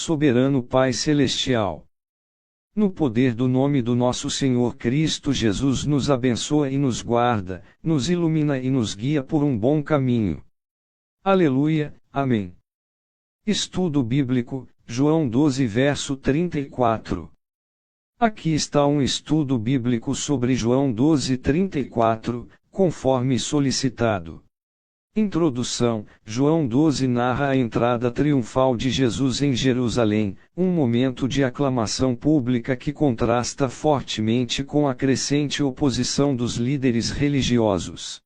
soberano Pai Celestial. No poder do nome do nosso Senhor Cristo Jesus, nos abençoa e nos guarda, nos ilumina e nos guia por um bom caminho. Aleluia, amém. Estudo Bíblico, João 12 verso 34. Aqui está um estudo bíblico sobre João 12:34, conforme solicitado. Introdução: João 12 narra a entrada triunfal de Jesus em Jerusalém, um momento de aclamação pública que contrasta fortemente com a crescente oposição dos líderes religiosos.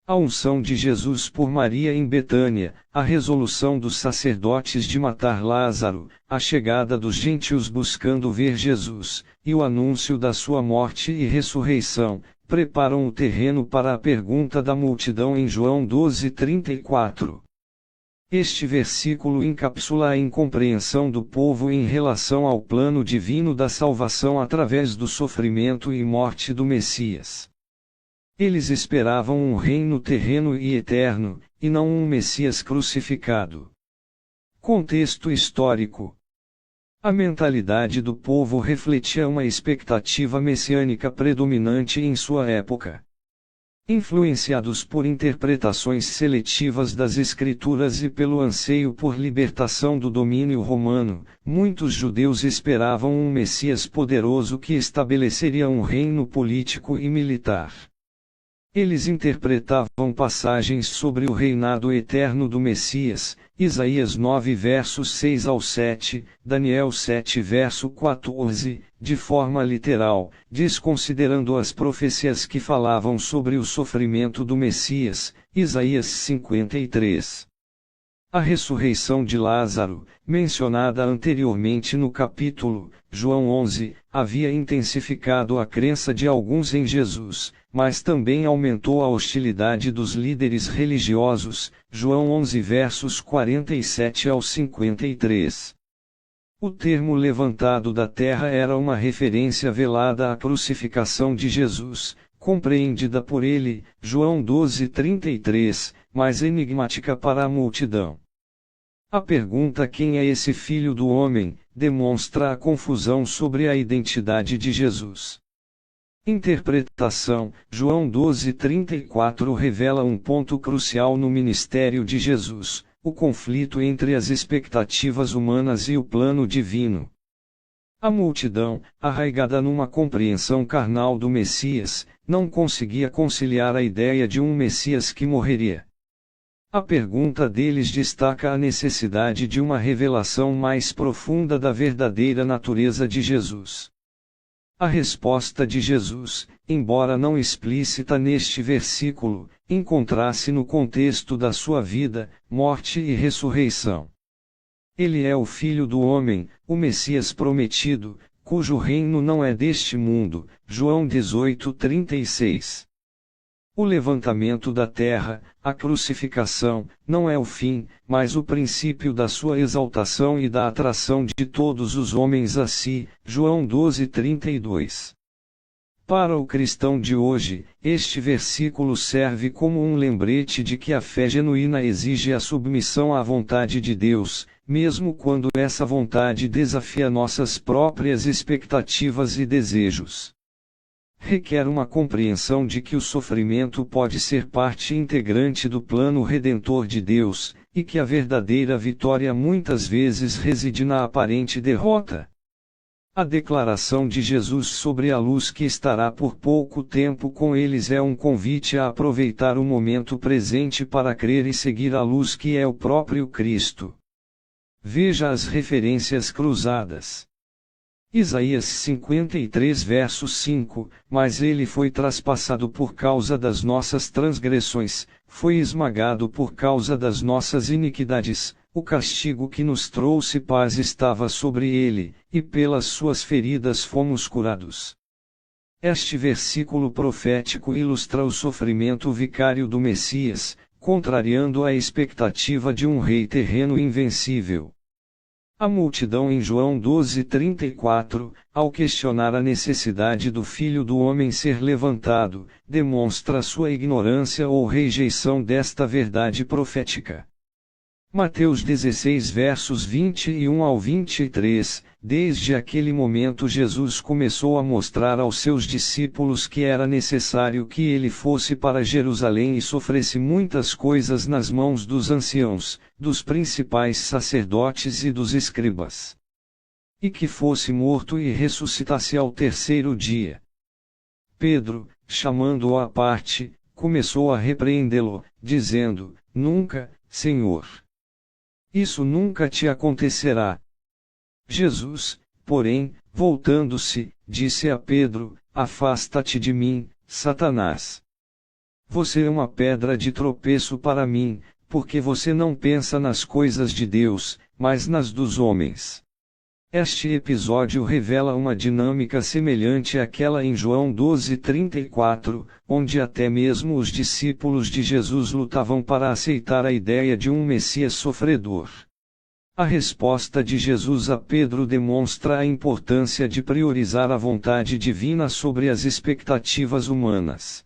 A unção de Jesus por Maria em Betânia, a resolução dos sacerdotes de matar Lázaro, a chegada dos gentios buscando ver Jesus, e o anúncio da sua morte e ressurreição, preparam o terreno para a pergunta da multidão em João 12:34. Este versículo encapsula a incompreensão do povo em relação ao plano divino da salvação através do sofrimento e morte do Messias. Eles esperavam um reino terreno e eterno, e não um Messias crucificado. Contexto histórico: a mentalidade do povo refletia uma expectativa messiânica predominante em sua época. Influenciados por interpretações seletivas das Escrituras e pelo anseio por libertação do domínio romano, muitos judeus esperavam um Messias poderoso que estabeleceria um reino político e militar. Eles interpretavam passagens sobre o reinado eterno do Messias, Isaías 9 versos 6 ao 7, Daniel 7 verso 14, de forma literal, desconsiderando as profecias que falavam sobre o sofrimento do Messias, Isaías 53. A ressurreição de Lázaro, mencionada anteriormente no capítulo, João 11, havia intensificado a crença de alguns em Jesus, mas também aumentou a hostilidade dos líderes religiosos, João 11 versos 47 ao 53. O termo levantado da terra era uma referência velada à crucificação de Jesus, compreendida por ele, João 12:33, mas enigmática para a multidão. A pergunta "quem é esse Filho do Homem?" demonstra a confusão sobre a identidade de Jesus. Interpretação: João 12:34 revela um ponto crucial no ministério de Jesus, o conflito entre as expectativas humanas e o plano divino. A multidão, arraigada numa compreensão carnal do Messias, não conseguia conciliar a ideia de um Messias que morreria. A pergunta deles destaca a necessidade de uma revelação mais profunda da verdadeira natureza de Jesus. A resposta de Jesus, embora não explícita neste versículo, encontra-se no contexto da sua vida, morte e ressurreição. Ele é o Filho do Homem, o Messias prometido, cujo reino não é deste mundo, João 18:36. O levantamento da terra, a crucificação, não é o fim, mas o princípio da sua exaltação e da atração de todos os homens a si, João 12:32. Para o cristão de hoje, este versículo serve como um lembrete de que a fé genuína exige a submissão à vontade de Deus, mesmo quando essa vontade desafia nossas próprias expectativas e desejos. Requer uma compreensão de que o sofrimento pode ser parte integrante do plano redentor de Deus, e que a verdadeira vitória muitas vezes reside na aparente derrota. A declaração de Jesus sobre a luz que estará por pouco tempo com eles é um convite a aproveitar o momento presente para crer e seguir a luz que é o próprio Cristo. Veja as referências cruzadas. Isaías 53 verso 5, mas ele foi traspassado por causa das nossas transgressões, foi esmagado por causa das nossas iniquidades, o castigo que nos trouxe paz estava sobre ele, e pelas suas feridas fomos curados. Este versículo profético ilustra o sofrimento vicário do Messias, contrariando a expectativa de um rei terreno invencível. A multidão em João 12:34, ao questionar a necessidade do Filho do Homem ser levantado, demonstra sua ignorância ou rejeição desta verdade profética. Mateus 16 versos 21 ao 23. Desde aquele momento Jesus começou a mostrar aos seus discípulos que era necessário que ele fosse para Jerusalém e sofresse muitas coisas nas mãos dos anciãos, dos principais sacerdotes e dos escribas. E que fosse morto e ressuscitasse ao terceiro dia. Pedro, chamando-o à parte, começou a repreendê-lo, dizendo: Nunca, Senhor. Isso nunca te acontecerá. Jesus, porém, voltando-se, disse a Pedro: Afasta-te de mim, Satanás. Você é uma pedra de tropeço para mim, porque você não pensa nas coisas de Deus, mas nas dos homens. Este episódio revela uma dinâmica semelhante àquela em João 12:34, onde até mesmo os discípulos de Jesus lutavam para aceitar a ideia de um Messias sofredor. A resposta de Jesus a Pedro demonstra a importância de priorizar a vontade divina sobre as expectativas humanas.